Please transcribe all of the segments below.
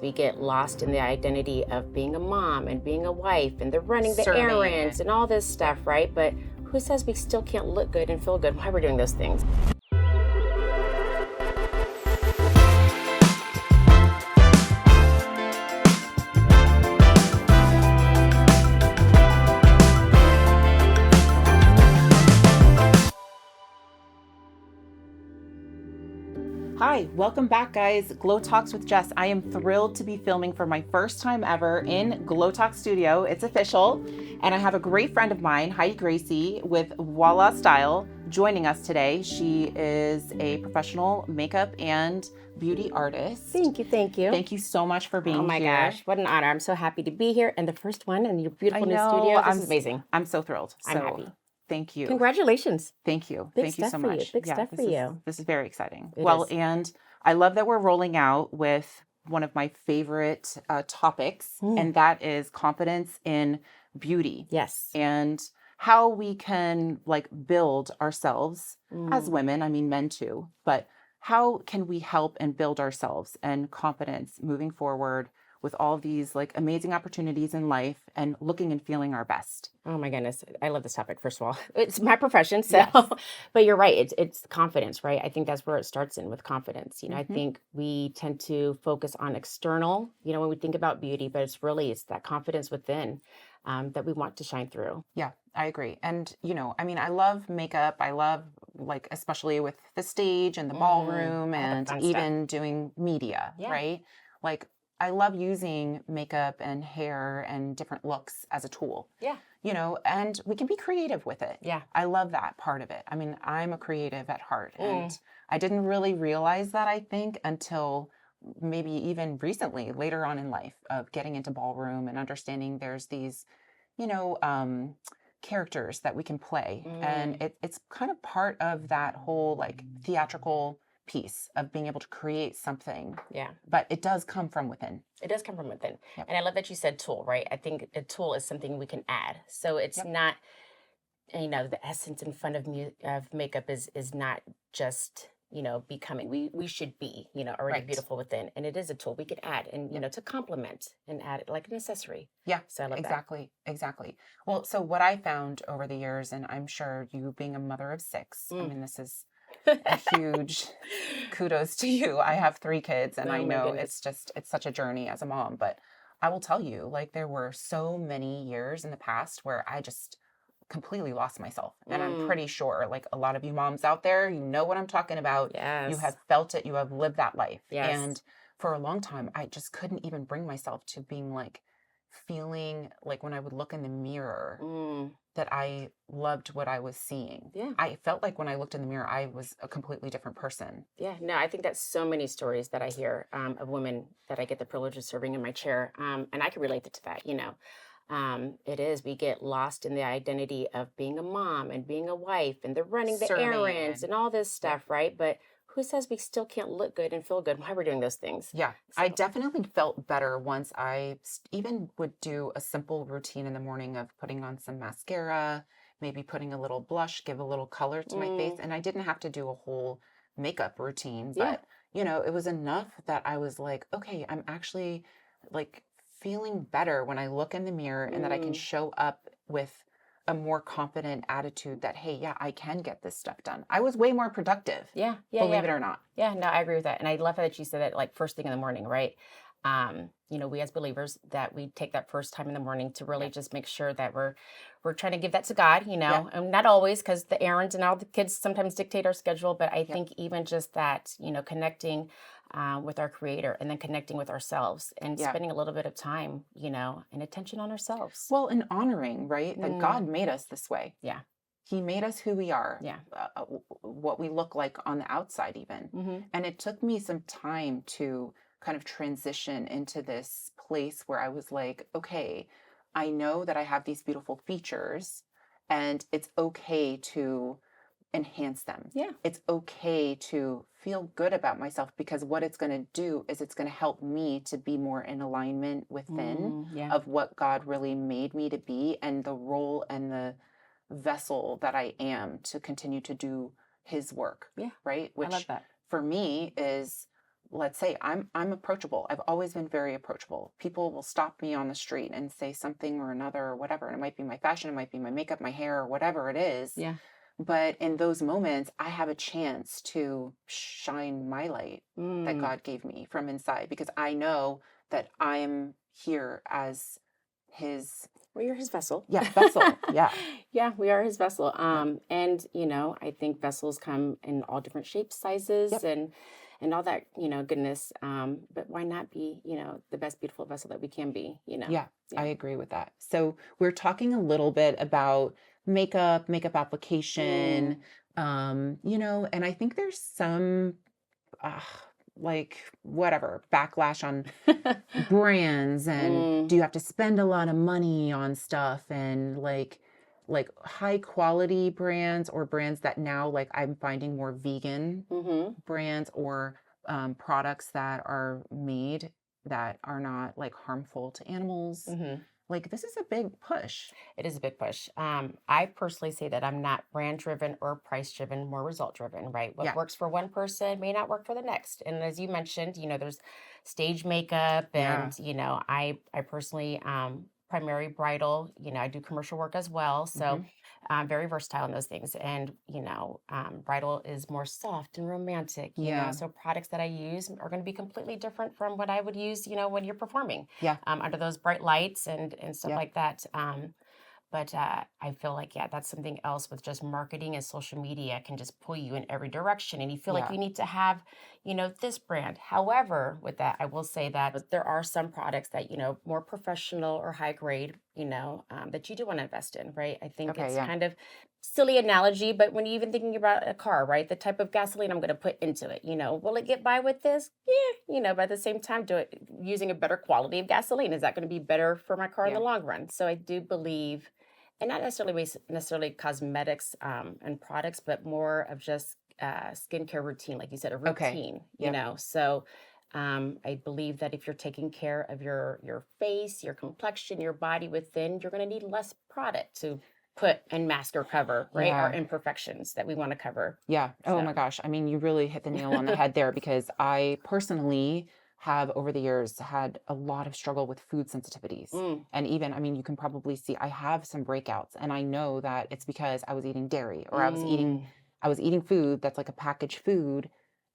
We get lost in the identity of being a mom and being a wife and the running the Serving errands and all this stuff, right? But who says we still can't look good and feel good while we're doing those things? Hi, welcome back, guys. Glow Talks with Jess. I am thrilled to be filming for my first time ever in Glow Talk Studio. It's official. And I have a great friend of mine, Heidi Gracie with Voila Style, joining us today. She is a professional makeup and beauty artist. Thank you. Thank you. Thank you so much for being here. Oh my gosh, what an honor. I'm so happy to be here and the first one in your beautiful new know, studio. This is amazing. I'm so thrilled. I'm happy. Thank you. Congratulations. Thank you. Big Thank you stuff so for you. much. Big stuff for you. This is very exciting. It Well, is. and I love that we're rolling out with one of my favorite topics, and that is confidence in beauty. Yes. And how we can build ourselves as women, I mean men too, but how can we help and build ourselves and confidence moving forward with all these amazing opportunities in life and looking and feeling our best. Oh my goodness. I love this topic, first of all. It's my profession. So, Yes. But you're right. It's confidence, right? I think that's where it starts in with confidence. I Mhm. think we tend to focus on external, when we think about beauty, but it's that confidence within that we want to shine through. Yeah, I agree. And, I love makeup. I love, especially with the stage and the ballroom all the and fun even doing media, Yeah. right? I love using makeup and hair and different looks as a tool, Yeah. and we can be creative with it. Yeah. I love that part of it. I mean, I'm a creative at heart, and I didn't really realize that, I think, until maybe even recently, later on in life, of getting into ballroom and understanding there's these, characters that we can play. And it's kind of part of that whole theatrical piece of being able to create something. Yeah. But it does come from within. It does come from within. Yep. And I love that you said tool, right? I think a tool is something we can add. So it's not, the essence and fun of makeup is not just, becoming. We should be, already Right. beautiful within. And it is a tool we could add and, to complement and add it like an accessory. Yeah, So I love exactly. Well, so what I found over the years, and I'm sure you being a mother of 6, I mean, this is a huge kudos to you. I have 3 kids, and Oh I my know goodness. it's such a journey as a mom, but I will tell you, there were so many years in the past where I just completely lost myself. And I'm pretty sure, a lot of you moms out there, you know what I'm talking about. Yes. You have felt it, you have lived that life. Yes. And for a long time, I just couldn't even bring myself to being feeling when I would look in the mirror that I loved what I was seeing. Yeah. I felt like when I looked in the mirror, I was a completely different person. Yeah, no, I think that's so many stories that I hear of women that I get the privilege of serving in my chair. And I can relate to that, it is, we get lost in the identity of being a mom and being a wife and the running the Serving errands and all this stuff, right? But who says we still can't look good and feel good while we're doing those things? Yeah, I definitely felt better once I even would do a simple routine in the morning of putting on some mascara, maybe putting a little blush, give a little color to my face. And I didn't have to do a whole makeup routine, but it was enough that I was okay, I'm actually feeling better when I look in the mirror and that I can show up with a more confident attitude that, hey, yeah, I can get this stuff done. I was way more productive. Yeah. Believe it or not. Yeah, no, I agree with that. And I love that you said that first thing in the morning, right? We as believers that we take that first time in the morning to really just make sure that we're trying to give that to God, and not always, because the errands and all the kids sometimes dictate our schedule. But I think even just that, connecting with our Creator and then connecting with ourselves and spending a little bit of time, and attention on ourselves. Well, and honoring, right? That God made us this way. Yeah. He made us who we are. Yeah. What we look like on the outside even. And it took me some time to kind of transition into this place where I was okay, I know that I have these beautiful features and it's okay to enhance them. Yeah. It's okay to feel good about myself, because what it's going to do is it's going to help me to be more in alignment within of what God really made me to be and the role and the vessel that I am to continue to do his work. Yeah. Right. Which I love that. for me is let's say I'm approachable. I've always been very approachable. People will stop me on the street and say something or another or whatever. And it might be my fashion, it might be my makeup, my hair, or whatever it is. Yeah. But in those moments, I have a chance to shine my light that God gave me from inside, because I know that I am here as his. Well, you're his vessel. Yeah, vessel. Yeah. Yeah, we are his vessel. And I think vessels come in all different shapes, sizes, Yep. and all that, goodness. But why not be, the best beautiful vessel that we can be, Yeah, I agree with that. So we're talking a little bit about makeup application, and I think there's some like whatever backlash on brands, and do you have to spend a lot of money on stuff, and like high quality brands, or brands that now, like, I'm finding more vegan brands, or products that are made that are not like harmful to animals. Like, this is a big push. It is a big push. I personally say that I'm not brand driven or price driven, more result driven, right? What works for one person may not work for the next. And as you mentioned, there's stage makeup, and, I personally, primary bridal, I do commercial work as well. So I'm very versatile in those things. And, bridal is more soft and romantic, so products that I use are going to be completely different from what I would use, when you're performing under those bright lights and stuff like that. But I feel like, that's something else with just marketing, and social media can just pull you in every direction. And you feel like you need to have, this brand. However, with that, I will say that there are some products that, more professional or high grade, that you do want to invest in, right? I think it's kind of silly analogy, but when you're even thinking about a car, right? The type of gasoline I'm going to put into it, will it get by with this? Yeah, but at the same time, do it using a better quality of gasoline. Is that going to be better for my car in the long run? So I do believe, and not necessarily cosmetics and products, but more of just skincare routine, like you said, a routine. So I believe that if you're taking care of your face, your complexion, your body within, you're going to need less product to put and mask or cover, right? Our imperfections that we want to cover. Yeah. Oh my gosh. I mean, you really hit the nail on the head there, because I personally have over the years had a lot of struggle with food sensitivities. And even, I mean, you can probably see I have some breakouts, and I know that it's because I was eating dairy, or I was eating food that's like a packaged food.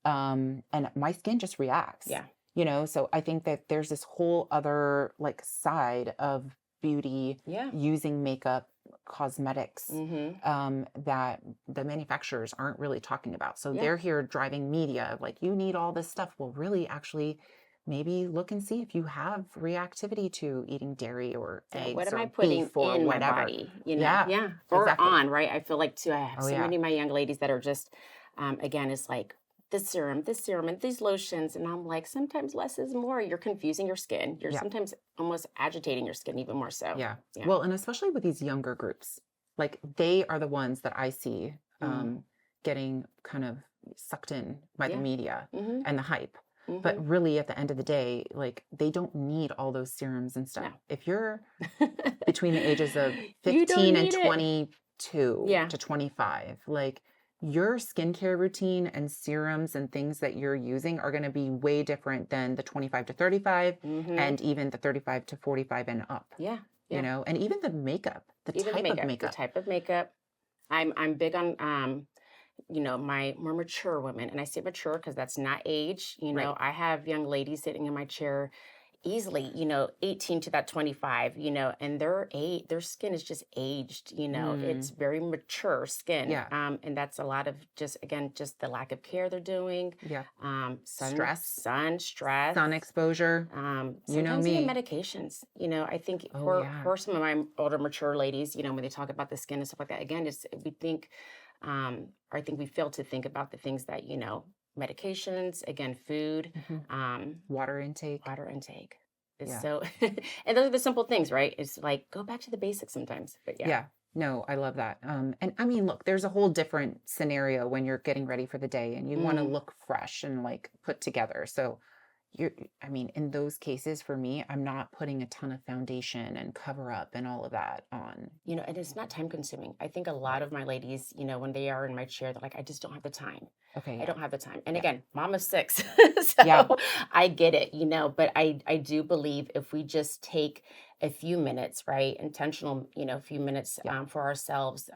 And my skin just reacts. So I think that there's this whole other like side of beauty using makeup, cosmetics, that the manufacturers aren't really talking about. So they're here driving media of like, you need all this stuff. Well, really, actually, maybe look and see if you have reactivity to eating dairy or eggs, what am or I putting beef or in whatever. my body? Or exactly. on, right? I feel like too. I have so many of my young ladies that are just, again, it's like this serum, and these lotions, and I'm like, sometimes less is more. You're confusing your skin. You're sometimes almost agitating your skin even more so. Well, and especially with these younger groups, like, they are the ones that I see getting kind of sucked in by the media and the hype. But really, at the end of the day, like, they don't need all those serums and stuff. If you're between the ages of 15 and 22 to 25, like, your skincare routine and serums and things that you're using are going to be way different than the 25 to 35 and even the 35 to 45 and up. And even the makeup, the type of makeup. I'm big on my more mature women, and I say mature because that's not age. I have young ladies sitting in my chair easily, 18 to that 25, and their skin is just aged, it's very mature skin. And that's a lot of just the lack of care they're doing. Stress, sun exposure. Sometimes even medications. I think for some of my older mature ladies, when they talk about the skin and stuff like that, again, I think we fail to think about the things that, medications, again, food, water intake is so, and those are the simple things, right? It's like, go back to the basics sometimes, but no, I love that. And I mean, look, there's a whole different scenario when you're getting ready for the day and you want to look fresh and like put together. So I mean, in those cases for me, I'm not putting a ton of foundation and cover up and all of that on. And it's not time consuming. I think a lot Right. of my ladies, when they are in my chair, they're like, I just don't have the time. Okay. I Yeah. don't have the time. And Yeah. again, mom of six. Yeah. So I get it, but I do believe if we just take a few minutes, right? Intentional, few minutes Yeah. for ourselves,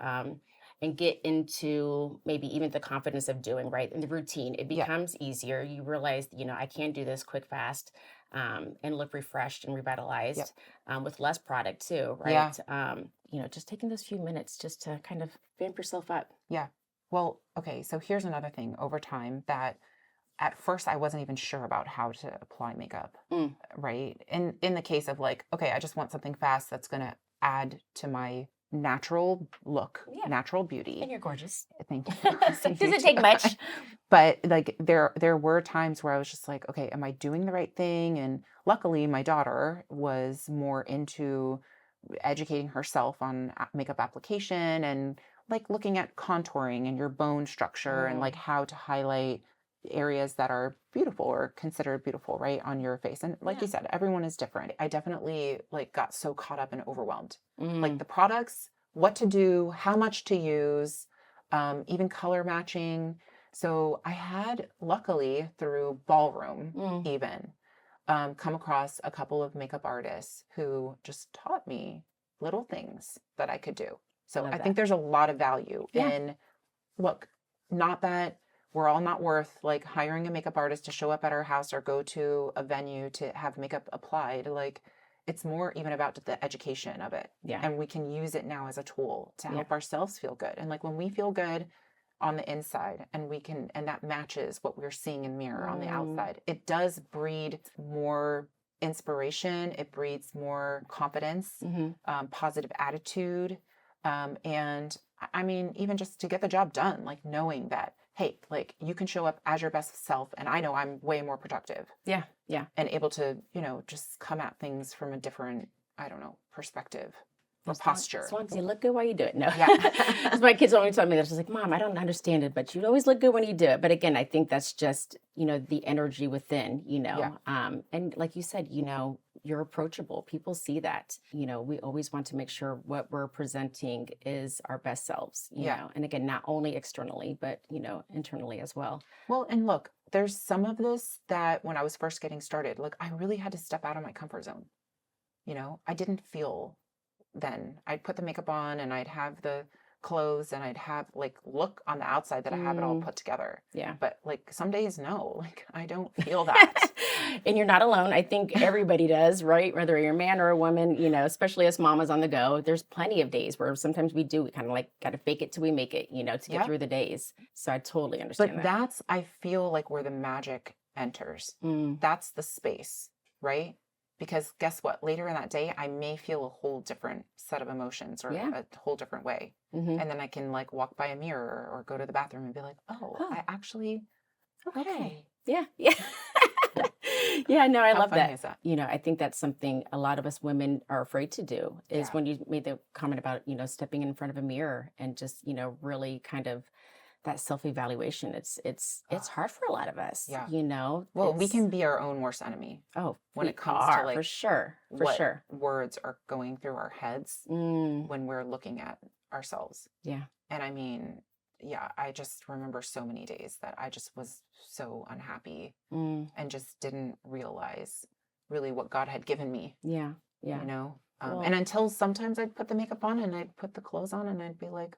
and get into maybe even the confidence of doing, right? In the routine, it Yeah. becomes easier. You realize, I can do this quick, fast, and look refreshed and Yep. revitalized, with less product too, Yeah. right? Just taking those few minutes just to kind of vamp yourself up. Yeah. Well, okay. So here's another thing over time that at first I wasn't even sure about how to apply makeup, Mm, right? In the case of like, okay, I just want something fast that's going to add to my natural look, yeah. natural And beauty. you're gorgeous. Thank you. So You does it too. take much? But like there were times where I was just like, okay, am I doing the right thing? And luckily my daughter was more into educating herself on makeup application and like looking at contouring and your bone structure and like Mm, how to highlight areas that are beautiful or considered beautiful, right, on your face. And like you yeah. said, everyone is different. I definitely like got so caught up and overwhelmed. Like Mm, the products, what to do, how much to use, even color matching. So I had luckily through ballroom mm, even come across a couple of makeup artists who just taught me little things that I could do. So love I think that. there's a lot of value Yeah. in, look, not that we're all not worth like hiring a makeup artist to show up at our house or go to a venue to have makeup applied. Like it's more even about the education of it. Yeah. And we can use it now as a tool to Yeah. help ourselves feel good. And like when we feel good on the inside and we can, and that matches what we're seeing in mirror on the Mm, outside, it does breed more inspiration. It breeds more confidence, hmm. positive attitude. And I mean, even just to get the job done, like knowing that, hey, like you can show up as your best self. And I know I'm way more productive Yeah. Yeah. and able to, just come at things from a different, I don't know, perspective or As long, posture. as long as you look good while you do it. No. Yeah. Because my kids always tell me, they're just like, Mom, I don't understand it, but you always look good when you do it. But again, I think that's just, the energy within, Yeah. And like you said, you're approachable. People see that. We always want to make sure what we're presenting is our best selves, Yeah. and again, not only externally, but, internally as well. Well, and look, there's some of this that when I was first getting started, like I really had to step out of my comfort zone. I didn't feel then. I'd put the makeup on and I'd have the clothes and I'd have like look on the outside that I have it all Mm, put together. yeah. But like some days, no, like I don't feel that. And you're not alone. I think everybody does, right? Whether you're a man or a woman, especially us mamas on the go, there's plenty of days where sometimes we kind of like got to fake it till we make it, to get Yeah. through the days. So I totally But understand that. that's, I feel like where the magic enters. Mm, That's the space, right? Because guess what? Later in that day, I may feel a whole different set of emotions or yeah. a whole different way. Hmm. And then I can like walk by a mirror or go to the bathroom and be like, oh, Oh, I actually, okay. okay. Yeah. Yeah. Yeah. No, I How love funny that. is that? I think that's something a lot of us women are afraid to do is Yeah. when you made the comment about, stepping in front of a mirror and just, really kind of that self-evaluation. It's Ugh, hard for a lot of us, yeah. Well, we it's, can be our own worst enemy oh, when we it comes to are for like sure, for what sure. words are going through our heads Mm, when we're looking at ourselves. yeah. And I mean, yeah, I just remember so many days that I just was so unhappy Mm, and just didn't realize really what God had given me, yeah. Yeah. And Well, until sometimes I'd put the makeup on and I'd put the clothes on and I'd be like,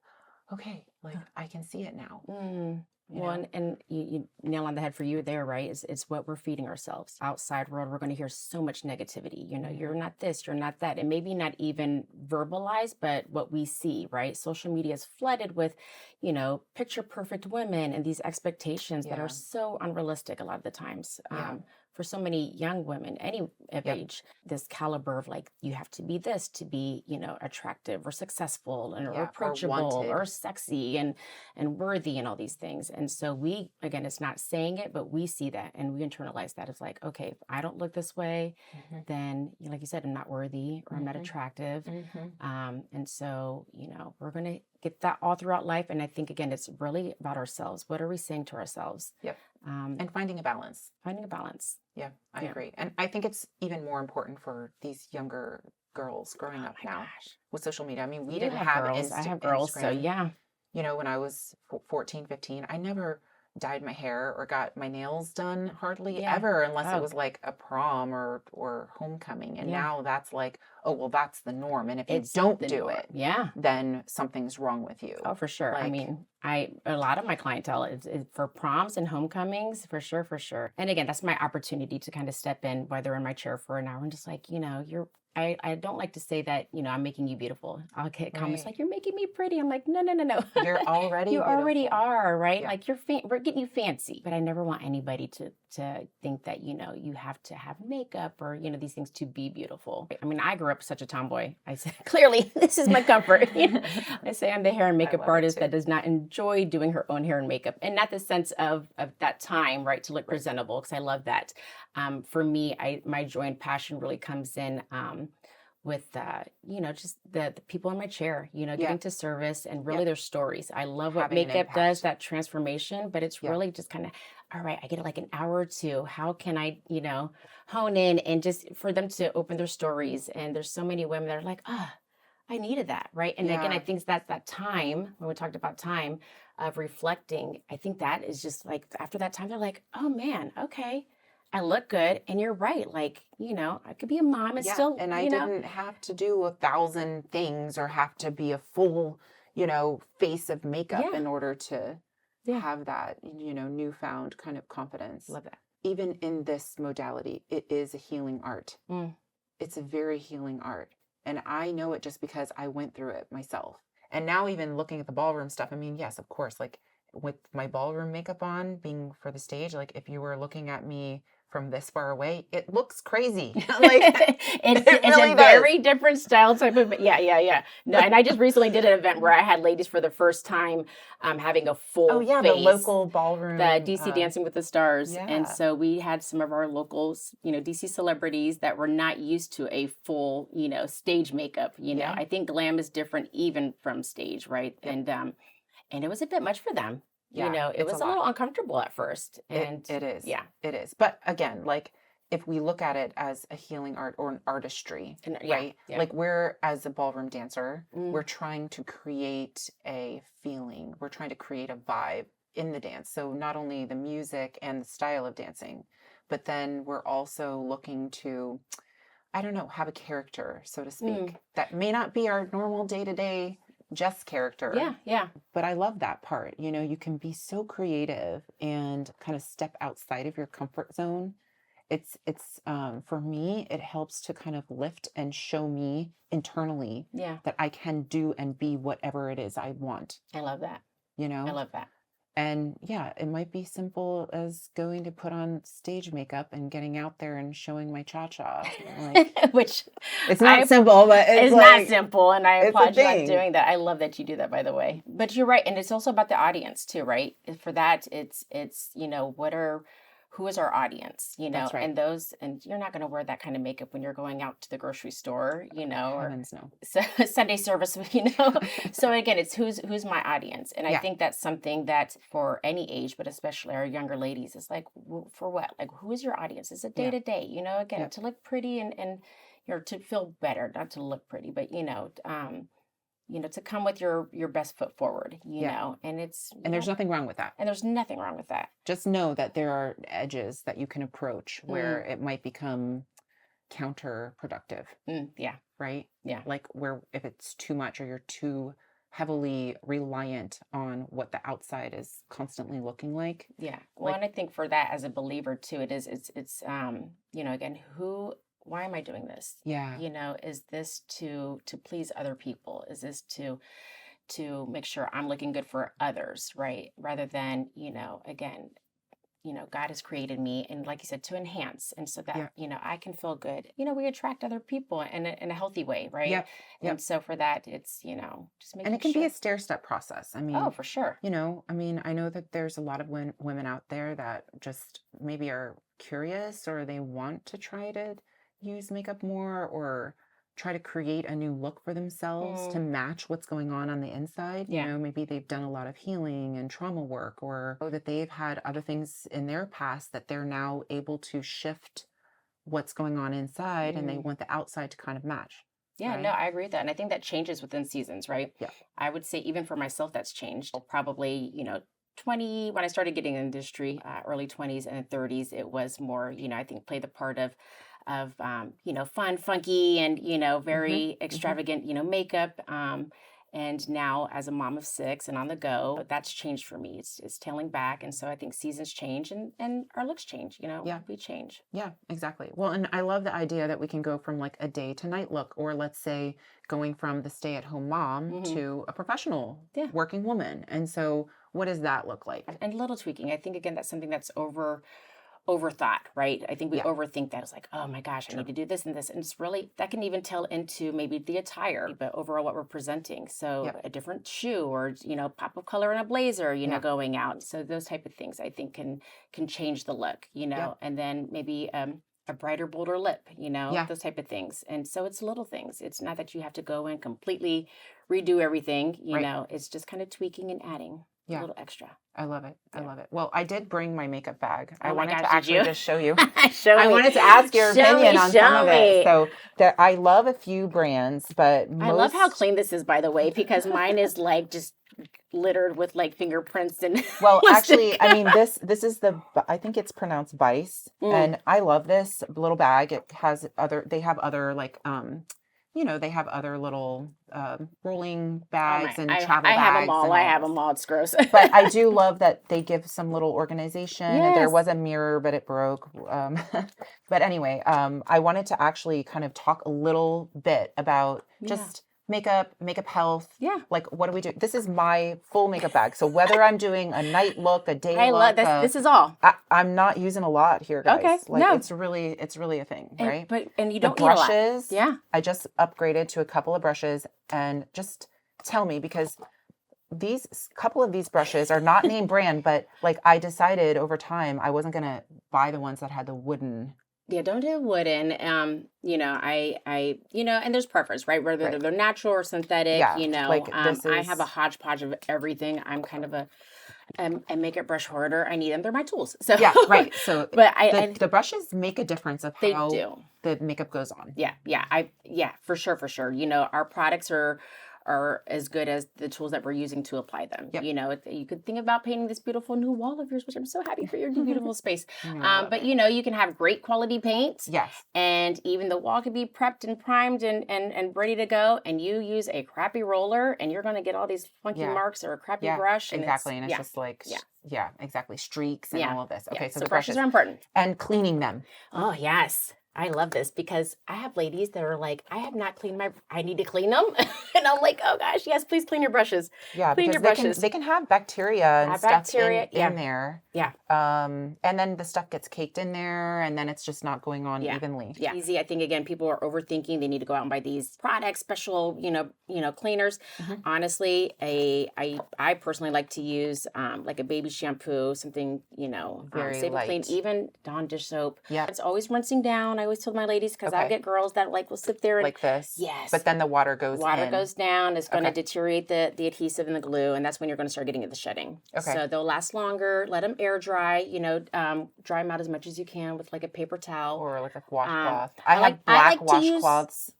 okay, like I can see it now, you well, know? and you nail on the head for you there, right? It's what we're feeding ourselves. Outside world, we're going to hear so much negativity. You're Mhm. not this, you're not that, and maybe not even verbalized, but what we see, right? Social media is flooded with, picture perfect women and these expectations that are Yeah. so unrealistic a lot of the times. Yeah. For so many young women, any of Yep. age, this caliber of like, you have to be this to be, attractive or successful and or Yeah. Or approachable or wanted. sexy and worthy and all these things. And so we, again, it's not saying it, but we see that and we internalize that. It's like, okay, if I don't look this way, Hmm. then like you said, I'm not worthy or I'm not Hmm. attractive. Hmm. And so, we're going to get that all throughout life. And I think, again, it's really about ourselves. What are we saying to ourselves? Yep. And finding a balance. Finding a balance. Yeah, I agree. And I think it's even more important for these younger girls growing up now with social media. I mean, we didn't have girls. I have girls, so Instagram. yeah. You know, when I was 14, 15, I never dyed my hair or got my nails done hardly ever unless it was like a prom or homecoming. And now that's like, oh, well, that's the norm. And if you don't do it, then something's wrong with you. Oh, for sure. I mean, a lot of my clientele is for proms and homecomings, for sure, for sure. And again, that's my opportunity to kind of step in, whether in my chair for an hour and just like, you know, I don't like to say that, you know, I'm making you beautiful. I'll get comments like, you're making me pretty. I'm like, no. You're already You already beautiful. are, right? Like we're getting you fancy. But I never want anybody to think that, you know, you have to have makeup or, you know, these things to be beautiful. I mean, I grew up such a tomboy. I said, clearly, this is my comfort. I say I'm the hair and makeup artist that does not enjoy doing her own hair and makeup. And not the sense of that time, right, to look presentable, because I love that. For me, my joy and passion really comes in with, you know, just the people in my chair, you know, getting to service and really their stories. I love what makeup does, that transformation, but it's really just kind of, all right, I get like an hour or two. How can I, you know, hone in and just for them to open their stories? And there's so many women that are like, I needed that, right? And again, I think that's that time, when we talked about time of reflecting, I think that is just like, after that time, they're like, oh man, okay, I look good. And you're right. Like, you know, I could be a mom and still, and I didn't have to do 1,000 things or have to be a full, you know, face of makeup in order to have that, you know, newfound kind of confidence. Love that. Even in this modality, it is a healing art. It's a very healing art. And I know it just because I went through it myself. And now even looking at the ballroom stuff, I mean, yes, of course, like with my ballroom makeup on, being for the stage, like if you were looking at me from this far away, it looks crazy. Like it's really a very different style type of, No, and I just recently did an event where I had ladies for the first time having a full face. The local ballroom. The DC Dancing with the Stars. And so we had some of our locals, you know, DC celebrities that were not used to a full, you know, stage makeup, you know. I think glam is different even from stage, right? And it was a bit much for them. You know, it was a little uncomfortable at first. And it is. Yeah. It is. But again, like if we look at it as a healing art or an artistry, right? Like we're, as a ballroom dancer, we're trying to create a feeling. We're trying to create a vibe in the dance. So not only the music and the style of dancing, but then we're also looking to, I don't know, have a character, so to speak, that may not be our normal day-to-day Jess character. But I love that part. You know, you can be so creative and kind of step outside of your comfort zone. It's for me, it helps to kind of lift and show me internally that I can do and be whatever it is I want. I love that. You know? I love that. And it might be simple as going to put on stage makeup and getting out there and showing my cha-cha. Like, which it's not simple, but it's not simple. And I applaud you on thing. doing that. I love that you do that, by the way. But you're right. And it's also about the audience too, right? For that, it's, you know, who is our audience, you know, and you're not going to wear that kind of makeup when you're going out to the grocery store, you know, Heavens, no. Sunday service, you know. So again, it's who's my audience. And I think that's something that for any age, but especially our younger ladies, is like, for what? Like, who is your audience? It's a day to day, you know, again, to look pretty and you know, to feel better, not to look pretty, but, you know, to come with your best foot forward, you know, and there's nothing wrong with that. And there's nothing wrong with that. Just know that there are edges that you can approach where it might become counterproductive. Right? Yeah. Like where if it's too much or you're too heavily reliant on what the outside is constantly looking like. Yeah. Well, and I think for that as a believer too, it's you know, again, why am I doing this? Yeah. You know, is this to please other people? Is this to make sure I'm looking good for others, right? Rather than, you know, again, you know, God has created me, and like you said, to enhance, and so that you know, I can feel good. You know, we attract other people in a healthy way, right? And so for that, it's, you know, just making. And it can be a stair-step process. I mean, oh, for sure. You know, I mean, I know that there's a lot of women out there that just maybe are curious or they want to try to use makeup more or try to create a new look for themselves to match what's going on the inside. You Yeah. know, maybe they've done a lot of healing and trauma work, or that they've had other things in their past that they're now able to shift what's going on inside, and they want the outside to kind of match. Yeah, right? no, I agree with that. And I think that changes within seasons, right? Yeah. I would say even for myself, that's changed. Probably, 20, when I started getting in the industry, early 20s and 30s, it was more, I think play the part of fun, funky, and, very extravagant, makeup. And now as a mom of 6 and on the go, that's changed for me. It's tailing back. And so I think seasons change and our looks change, Yeah. we change. Yeah, exactly. Well, and I love the idea that we can go from like a day to night look, or let's say going from the stay-at-home mom to a professional working woman. And so what does that look like? And a little tweaking. I think, again, that's something that's overthought, right? I think we overthink that. It's like, oh my gosh, I need to do this and this. And it's really, that can even tell into maybe the attire, but overall what we're presenting. So a different shoe, or, pop of color in a blazer, going out. So those type of things I think can change the look, and then maybe a brighter, bolder lip, those type of things. And so it's little things. It's not that you have to go and completely redo everything, it's just kind of tweaking and adding a little extra. I love it. I love it. Well, I did bring my makeup bag. Oh I my wanted gosh, to did actually you? just show you. I wanted to ask your opinion on some of it. So I love a few brands, but I love how clean this is, by the way, because mine is like just littered with like fingerprints and well, actually, I mean, this is I think it's pronounced Vice, and I love this little bag. It has they have other like they have other little rolling bags and travel bags. I have them all. I have them all. It's gross. But I do love that they give some little organization. Yes. There was a mirror, but it broke. But anyway, I wanted to actually kind of talk a little bit about just makeup health. Yeah. Like, what do we do? This is my full makeup bag. So whether I'm doing a night look, a day look. I love this. This is all. I'm not using a lot here, guys. Okay. Like, no. it's really a thing, right? And you don't the brushes. Eat a lot. Yeah. I just upgraded to a couple of brushes, and just tell me, because these couple of these brushes are not name brand, but like I decided over time I wasn't gonna buy the ones that had the wooden. Yeah, don't do wooden. I and there's preference, right? Whether they're natural or synthetic. Like I have a hodgepodge of everything. I'm kind of a makeup brush hoarder. I need them. They're my tools. So yeah, right. So, but the brushes make a difference of how the makeup goes on. Yeah, for sure. Our products are as good as the tools that we're using to apply them. Yep. You could think about painting this beautiful new wall of yours, which I'm so happy for your new beautiful space. But you can have great quality paint. Yes. And even the wall could be prepped and primed and ready to go. And you use a crappy roller, and you're going to get all these funky marks, or a crappy brush. And exactly. And it's just like, exactly. Streaks and all of this. Okay. So the brushes are important. And cleaning them. Oh, yes. I love this because I have ladies that are like, I have not cleaned I need to clean them. And I'm like, oh gosh, yes, please clean your brushes. Yeah, clean your brushes. They can have bacteria and stuff in there. Yeah. And then the stuff gets caked in there, and then it's just not going on evenly. Yeah. Easy. I think, again, people are overthinking. They need to go out and buy these products, special, cleaners. Mm-hmm. Honestly, I personally like to use like a baby shampoo, something, very save light. Clean, even Dawn dish soap. Yeah. It's always rinsing down. I always tell my ladies, because I get girls that will sit there and like this. Yes. But then the water goes down. It's going to deteriorate the adhesive and the glue, and that's when you're going to start getting the shedding. Okay. So they'll last longer. Let them air dry. Dry them out as much as you can with like a paper towel or like a washcloth. I have black washcloths.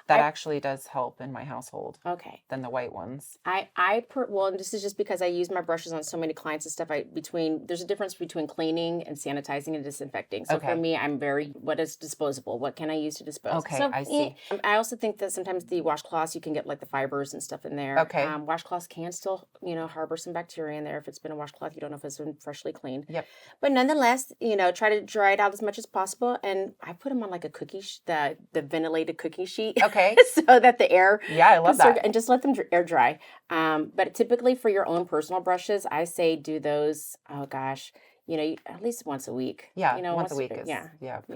That actually does help in my household. Okay. Than the white ones. Well, this is just because I use my brushes on so many clients and stuff. There's a difference between cleaning and sanitizing and disinfecting. So for me, what is disposable? What can I use to dispose? Okay, so, I see. I also think that sometimes the washcloths, you can get like the fibers and stuff in there. Okay. Washcloths can still, harbor some bacteria in there. If it's been a washcloth, you don't know if it's been freshly cleaned. Yep. But nonetheless, try to dry it out as much as possible. And I put them on like a cookie, the ventilated cookie sheet. Okay. So that the air. Yeah, I love that. And just let them air dry. But typically for your own personal brushes, I say do those, at least once a week. Yeah, once a week is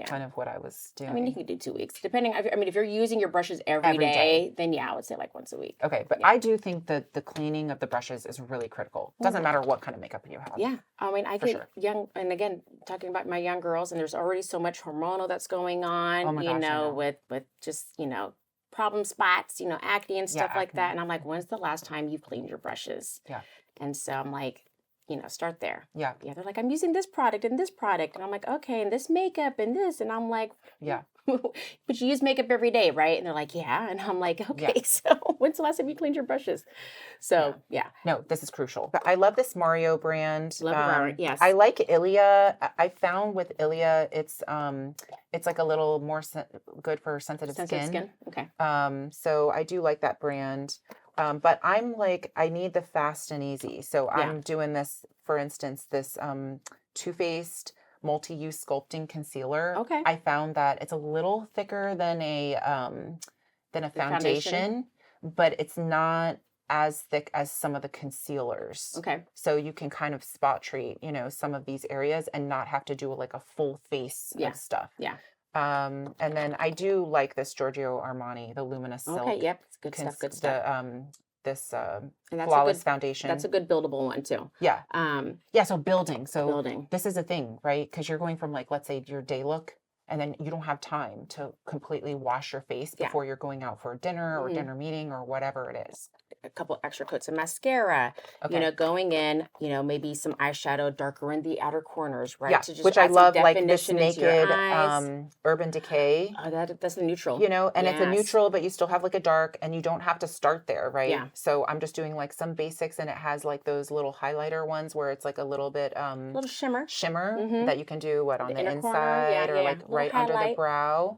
kind of what I was doing. I mean, you can do 2 weeks, depending. If you're using your brushes every day, then I would say like once a week. Okay, but I do think that the cleaning of the brushes is really critical. Doesn't matter what kind of makeup you have. Yeah, I get young, and again, talking about my young girls, and there's already so much hormonal that's going on, with just, problem spots, acne and stuff like acne. that. And I'm like, when's the last time you've cleaned your brushes? Yeah. And so I'm like, start there. Yeah. Yeah. They're like, I'm using this product and this product. And I'm like, okay, and this makeup and this. And I'm like, Yeah. but you use makeup every day, right? And they're like, yeah. And I'm like, okay, so when's the last time you cleaned your brushes? So, yeah. No, this is crucial. But I love this Mario brand. Love Mario, yes. I like Ilia. I found with Ilia, it's like a little more good for sensitive skin. Okay. So I do like that brand. But I'm like, I need the fast and easy. So I'm doing this, for instance, this Too Faced multi-use sculpting concealer. Okay. I found that it's a little thicker than a foundation, but it's not as thick as some of the concealers. Okay. So you can kind of spot treat, some of these areas and not have to do like a full face of stuff. Yeah. And then I do like this Giorgio Armani, the Luminous Silk. Okay, yep. It's good stuff, good stuff. This And that's flawless foundation. That's a good buildable one too. Yeah. So building. So building. This is a thing, right? Because you're going from like, let's say your day look, and then you don't have time to completely wash your face before you're going out for a dinner or dinner meeting or whatever it is. A couple extra coats of mascara, going in, maybe some eyeshadow darker in the outer corners, right? Yeah, to just which I love, like this definition into your eyes. naked Urban Decay. Oh, that's a neutral. And it's a neutral, but you still have like a dark, and you don't have to start there, right? Yeah. So I'm just doing like some basics, and it has like those little highlighter ones where it's like a little bit little shimmer that you can do on the inside corner. or like right under the brow.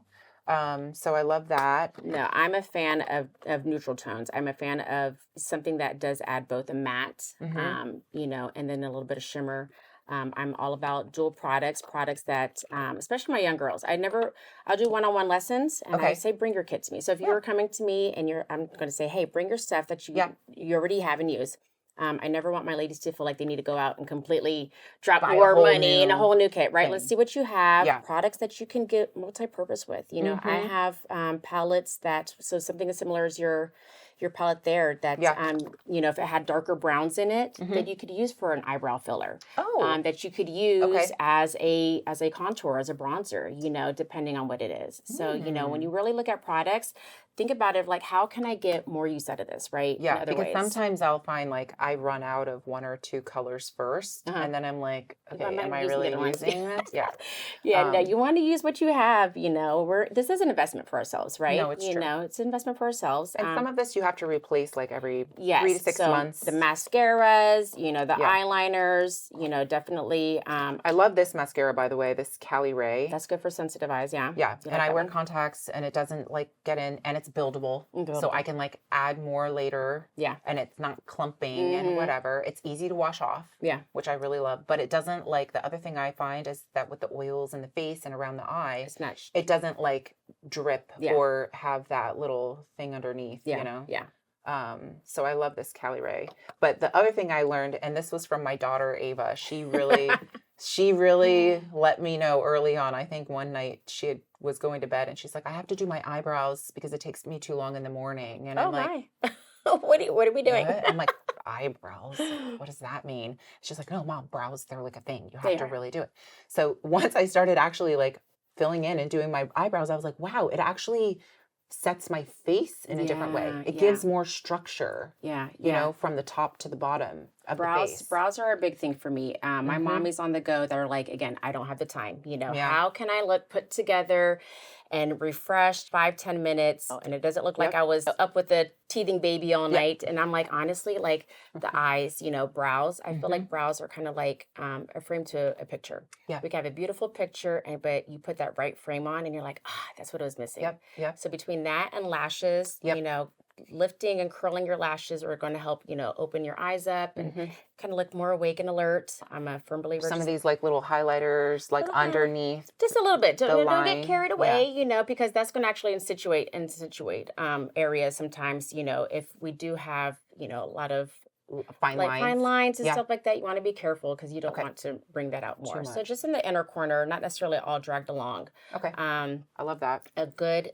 So I love that. No, I'm a fan of neutral tones. I'm a fan of something that does add both a matte, and then a little bit of shimmer. I'm all about dual products that, especially my young girls. I'll do one-on-one lessons, and I say, bring your kit to me. So if you're coming to me and I'm going to say, hey, bring your stuff that you already have and use. I never want my ladies to feel like they need to go out and completely drop more money in a whole new kit, right? Thing. Let's see what you have. Yeah. Products that you can get multi-purpose with. I have palettes so something as similar as your palette there that, if it had darker browns in it, that you could use for an eyebrow filler. Oh. That you could use as a contour, as a bronzer, depending on what it is. So, when you really look at products, think about it like, how can I get more use out of this, right? Yeah, because sometimes I'll find like I run out of one or two colors first, and then I'm like, okay, am I really using this? Yeah. Yeah, no, you want to use what you have, this is an investment for ourselves, right? No, it's true. It's an investment for ourselves. And some of this you have to replace like every 3 to 6 so months. The mascaras, the eyeliners, definitely. I love this mascara, by the way, this Cali Ray. That's good for sensitive eyes, yeah. Yeah, and I wear contacts, and it doesn't like get in, and it's buildable. So I can like add more later. Yeah. And it's not clumping and whatever. It's easy to wash off. Yeah. Which I really love. But it doesn't like, the other thing I find is that with the oils in the face and around the eye, it's not it doesn't like drip or have that little thing underneath, Yeah. So I love this Cali Ray. But the other thing I learned, and this was from my daughter Ava, she really let me know early on. I think one night was going to bed, and she's like, I have to do my eyebrows because it takes me too long in the morning. And I'm like, what are we doing? What? I'm like, eyebrows? What does that mean? She's like, no, Mom, brows, they're like a thing. You have to really do it. So once I started actually like filling in and doing my eyebrows, I was like, wow, it actually sets my face in a different way. It gives more structure, from the top to the bottom of the face. Brows are a big thing for me. My mommies on the go that are like, again, I don't have the time. How can I look put together and refreshed 5-10 minutes, and it doesn't look like I was up with a teething baby all night. And I'm like, honestly, like the eyes, brows, I feel like brows are kind of like a frame to a picture. Yeah. We can have a beautiful picture, but you put that right frame on and you're like, that's what I was missing. Yep. So between that and lashes, lifting and curling your lashes are going to help, open your eyes up and kind of look more awake and alert. I'm a firm believer. Some of these like little highlighters, like underneath. Just a little bit. Don't get carried away, because that's going to actually insinuate areas sometimes, if we do have, a lot of fine like lines. fine lines and Yeah. stuff like that. You want to be careful because you don't Okay. want to bring that out more. So much. just in the inner corner, not necessarily all dragged along. Okay. Um, I love that. a good.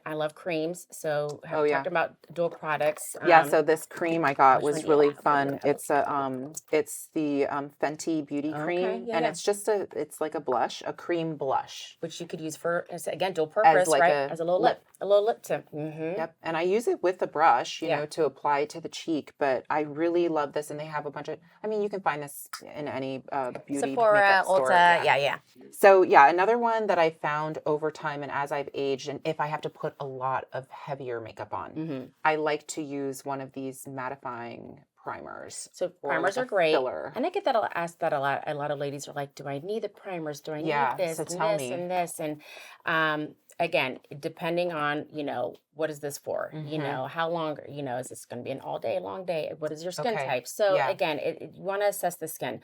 I love creams. So have Oh, we yeah. talked about dual products? Yeah, so this cream I got which one was do you really have? What do fun. you have? It's the Fenty beauty Okay, cream, yeah, and yeah. it's like a blush, a cream blush, Which you could use for, again, dual as purpose, like right? a As a little lip. lip tint. Mm-hmm. Yep, and I use it with the brush, Yeah. know, to apply to the cheek. But I really love this, and they have a bunch of. I mean, you can find this in any beauty Sephora, makeup store. Ulta, yeah. So yeah, another one that I found over time and as I've aged, and if I have to put a lot of heavier makeup on, Mm-hmm. I like to use one of these mattifying primers. So or primers like are a great. filler. And I get that asked that a lot. A lot of ladies are like, do I need the primers? Do I need Yeah, this so and tell this me. and this? And again, depending on, what is this for? Mhm. How long, is this going to be an all day, long day? What is your skin Okay. type? So Yeah. again, you want to assess the skin.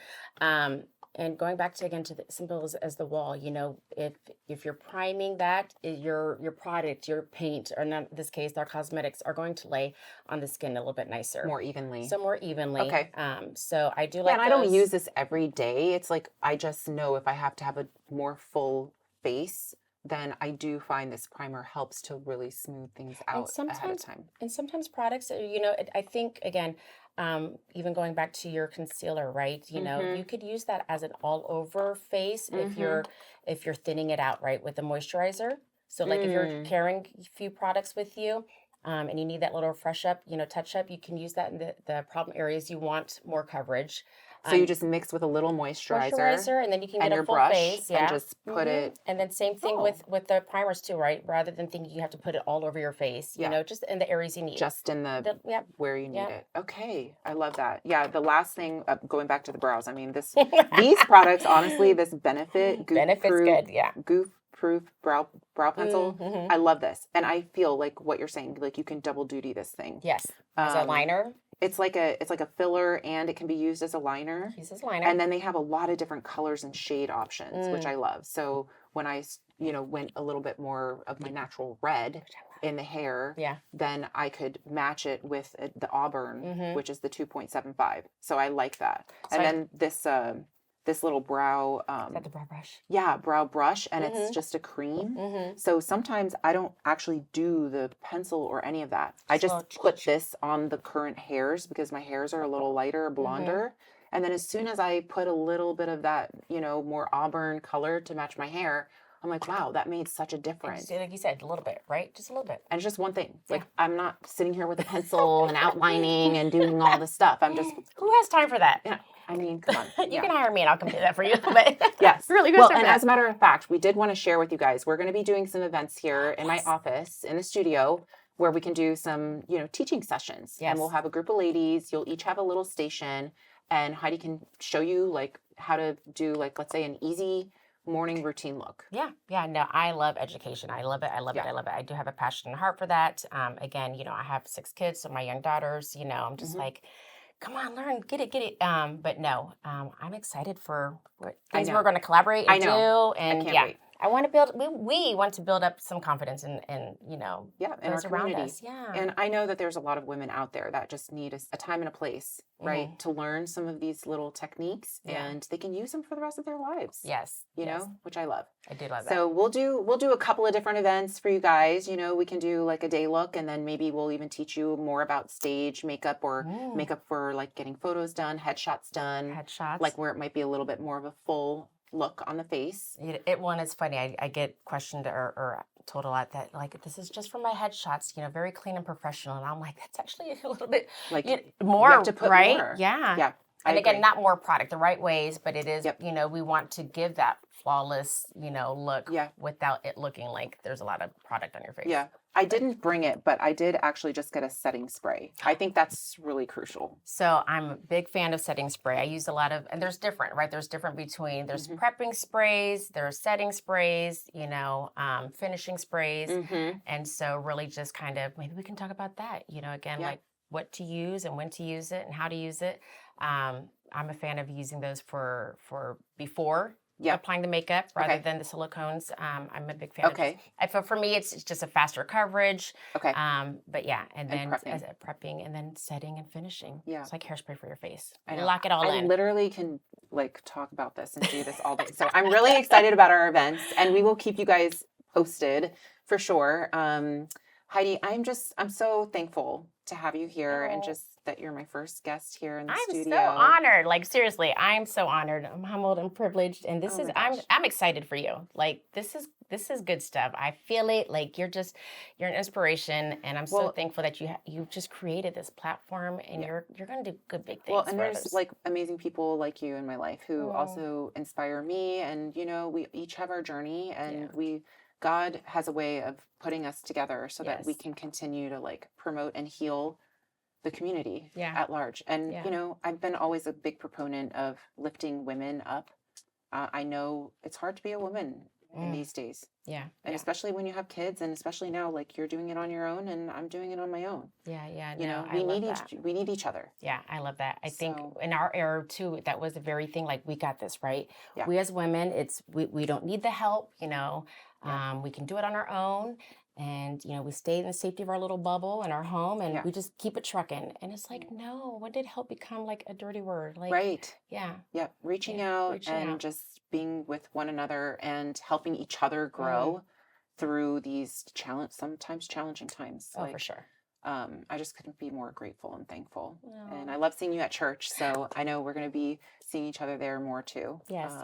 And going back to again to the simple as the wall, if you're priming that, your product, your paint, or not in this case, our cosmetics are going to lay on the skin a little bit nicer. More evenly. So more evenly. Okay. So I do Yeah, like and I don't those. use this every day. It's like I just know if I have to have a more full face, then I do find this primer helps to really smooth things out ahead of time. And sometimes products, I think again, even going back to your concealer, right? Mhm. You could use that as an all over face if you're thinning it out, right, with the moisturizer. So like if you're carrying a few products with you, and you need that little fresh up, touch up, you can use that in the problem areas you want more coverage. So you just mix with a little moisturizer And then you can and get a your full brush face, and yeah. just put it. And then same thing Oh. with the primers too, right? Rather than thinking you have to put it all over your face, Yeah. just in the areas you need. Just in the Yep. where you need Yeah. it. Okay, I love that. Yeah, the last thing, going back to the brows. I mean, these products, honestly, this Benefit Benefit's good, yeah. Goof Proof brow pencil. Mhm. I love this, and I feel like what you're saying, like you can double duty this thing. Yes, as a liner. It's like a filler, and it can be used as a liner. Use as liner. And then they have a lot of different colors and shade options, which I love. So when I, went a little bit more of my natural red in the hair, Yeah. then I could match it with the auburn, Mhm. which is the 2.75. So I like that. So And then this little brow, Is that the brow brush? yeah, brow brush, and Mhm. it's just a cream. Mm-hmm. So sometimes I don't actually do the pencil or any of that. I Just a just little put this on the current hairs because my hairs are a little lighter, blonder. And then as soon as I put a little bit of that, more auburn color to match my hair, I'm like, wow, that made such a difference. Like you said, a little bit, right? Just a little bit. And it's just one thing. Yeah. Like I'm not sitting here with a pencil and outlining and doing all this stuff. I'm just, Who has time for that? I mean, come on. You can hire me and I'll come do that for you. But Yes. really good Well, stuff and for that. as a matter of fact, we did want to share with you guys, we're going to be doing some events here in my office, in the studio, where we can do some, teaching sessions. Yes. And we'll have a group of ladies. You'll each have a little station. And Heidi can show you, like, how to do, like, let's say, an easy morning routine look. Yeah. No, I love education. I love it. I love it. I do have a passion and heart for that. Again, I have 6 kids, so my young daughters, I'm just like, come on, learn, get it. But no, I'm excited for what things know. we're going to collaborate and I know. do. And I can't yeah, wait. I want to build, we want to build up some confidence in Yeah, in our those around community. us. Yeah. And I know that there's a lot of women out there that just need a time and a place, right, to learn some of these little techniques, Yeah. and they can use them for the rest of their lives. Yes. You yes. know, which I love. I do love that. So we'll do a couple of different events for you guys. We can do like a day look, and then maybe we'll even teach you more about stage makeup or makeup for like getting photos done, headshots done, Headshots. like where it might be a little bit more of a full look on the face. It's funny. I get questioned or told a lot that like this is just for my headshots, very clean and professional, and I'm like that's actually a little bit Like more, you have to put right? more. Yeah. Yeah. And I again, agree. not more product, the right ways, but it is, Yep. we want to give that flawless, look Yeah. without it looking like there's a lot of product on your face. Yeah. I didn't bring it, but I did actually just get a setting spray. I think that's really crucial. So I'm a big fan of setting spray. I use a lot of, and there's different, right? There's prepping sprays, there's setting sprays, finishing sprays. And so really just kind of, maybe we can talk about that, again, like what to use and when to use it and how to use it. I'm a fan of using those for before applying the makeup rather Okay. than the silicones. I'm a big fan. Okay. For me, it's just a faster coverage. Okay. But yeah, and then prepping. prepping and then setting and finishing. Yeah. It's like hairspray for your face. I know. Lock it all I in. literally can like talk about this and do this all day. So I'm really excited about our events, and we will keep you guys posted for sure. Heidi, I'm so thankful to have you here and just that you're my first guest here in the studio. I'm so honored. Like seriously, I'm so honored. I'm humbled and privileged, and this is I'm excited for you. Like this is good stuff. I feel it. Like you're an inspiration, and I'm so thankful that you just created this platform, and you're going to do good big things. Well, and for there's others. like amazing people like you in my life who also inspire me, and we each have our journey, and God has a way of putting us together so that we can continue to like promote and heal the community at large. And, I've been always a big proponent of lifting women up. I know it's hard to be a woman in these days. Yeah. And especially when you have kids, and especially now, like you're doing it on your own and I'm doing it on my own. Yeah. We need each other. Yeah, I love that. I think in our era too, that was the very thing, like we got this, right? Yeah. We as women, we don't need the help, we can do it on our own. And, we stay in the safety of our little bubble in our home, and we just keep it trucking. And it's like, no, when did help become like a dirty word? Like, right. Yeah. Yeah. Reaching out and just being with one another and helping each other grow through these sometimes challenging times. Oh, for sure. I just couldn't be more grateful and thankful. And I love seeing you at church. So I know we're going to be seeing each other there more too. Yes.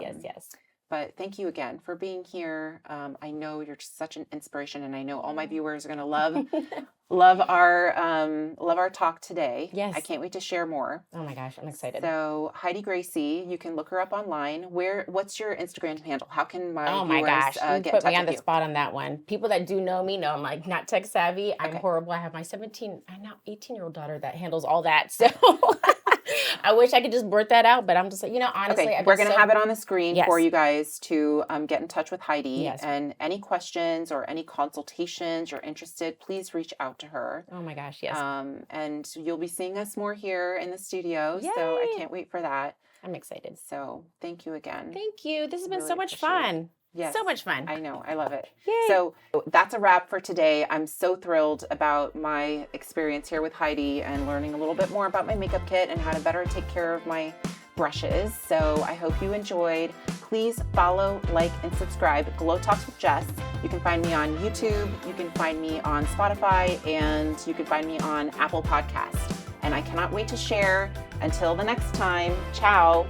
But thank you again for being here. I know you're just such an inspiration, and I know all my viewers are going to love our talk today. Yes. I can't wait to share more. Oh my gosh, I'm excited. So Heidi Gracie, you can look her up online. What's your Instagram handle? How can my oh viewers my gosh, get in touch put me on with the you? spot on that one. People that do know me know I'm like not tech savvy. I'm horrible. I have my 18-year-old daughter that handles all that. So I wish I could just blurt that out, but I'm just like, honestly. Okay, we're going to have it on the screen for you guys to get in touch with Heidi. Yes. And any questions or any consultations you're interested, please reach out to her. Oh my gosh, yes. And you'll be seeing us more here in the studio. Yay. So I can't wait for that. I'm excited. So thank you again. Thank you. This has been Really so much fun. Yes. So much fun. I know. I love it. Yay. So that's a wrap for today. I'm so thrilled about my experience here with Heidi and learning a little bit more about my makeup kit and how to better take care of my brushes. So I hope you enjoyed. Please follow, like, and subscribe Glow Talks with Jess. You can find me on YouTube. You can find me on Spotify, and you can find me on Apple Podcasts. And I cannot wait to share. Until the next time, ciao.